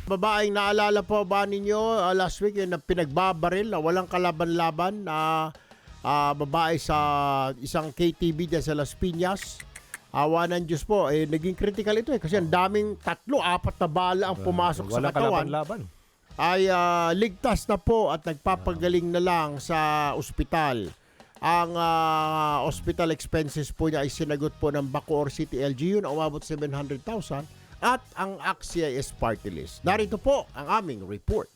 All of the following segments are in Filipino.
Babaeng naalala po ba ninyo last week yung pinagbabaril na walang kalaban-laban na babae sa isang KTV dyan sa Las Piñas? Awa ng Diyos po, naging critical ito kasi ang daming 3-4 na bala ang pumasok sa Walang katawan. kalaban-laban. Ay ligtas na po at nagpapagaling na lang sa ospital. Ang hospital expenses po niya ay sinagot po ng Bacoor City LGU na umabot 700,000 at ang ACT-CIS party list. Narito po ang aming report.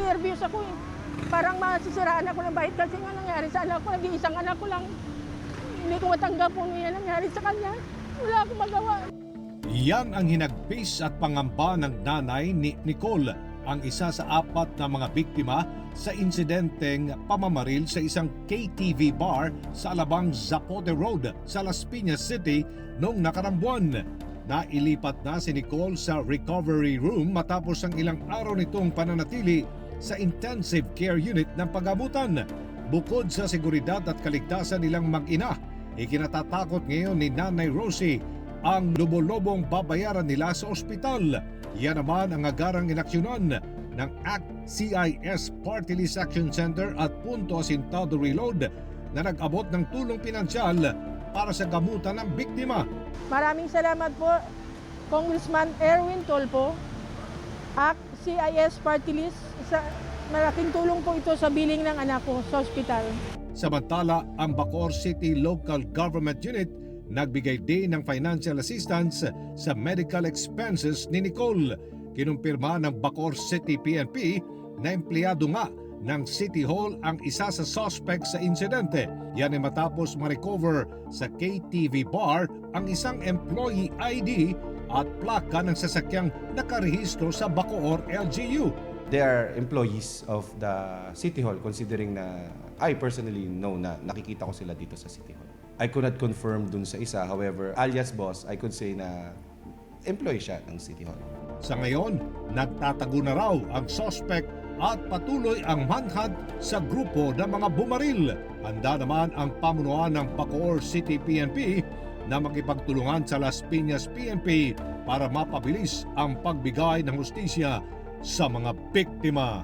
Nervyos ako eh. Parang masisiraan ako ng bahay kasi nga nangyari sa anak ko. Nag-iisang anak ko lang. Hindi ko matanggap kung yan nangyari sa kanya. Wala akong magawa. Yan ang hinagpis at pangamba ng nanay ni Nicole, ang isa sa 4 na mga biktima sa insidenteng pamamaril sa isang KTV bar sa Alabang Zapote Road sa Las Piñas City noong nakarang buwan. Nailipat na si Nicole sa recovery room matapos ang ilang araw nitong pananatili sa intensive care unit ng paggamutan. Bukod sa seguridad at kaligtasan nilang mag-ina, ikinatatakot ngayon ni Nanay Rosie ang lubo-lobong babayaran nila sa ospital. Yan naman ang agarang inaksyonan ng ACT-CIS Party List Action Center at Punto Asintado Reload na nag-abot ng tulong pinansyal para sa gamutan ng biktima. Maraming salamat po, Congressman Erwin Tolpo, ACT-CIS Party List. Malaking tulong po ito sa billing ng anak ko sa ospital. Samantala, ang Bacoor City Local Government Unit nagbigay din ng financial assistance sa medical expenses ni Nicole. Kinumpirma ng Bacoor City PNP na empleyado nga ng City Hall ang isa sa suspect sa insidente. Yan ay matapos ma-recover sa KTV bar ang isang employee ID at plaka ng sasakyang nakarehistro sa Bacoor LGU. They are employees of the City Hall, considering na I personally know na nakikita ko sila dito sa City Hall. I could not confirm dun sa isa, however, alias boss, I could say na employee siya ng City Hall. Sa ngayon, nagtatago na raw ang suspect at patuloy ang manhunt sa grupo ng mga bumaril. Handa naman ang pamunuan ng Bacoor City PNP na makipagtulungan sa Las Piñas PNP para mapabilis ang pagbigay ng hustisya sa mga biktima.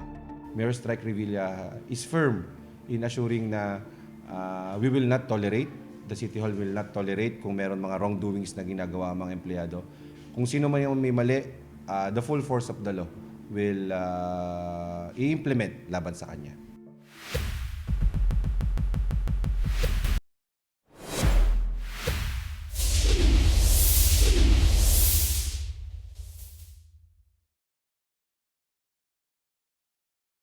Mayor Strike Revilla is firm in assuring na we will not tolerate, the City Hall will not tolerate kung meron mga wrongdoings na ginagawa ang mga empleyado. Kung sino man yung may mali, the full force of the law will i-implement laban sa kanya.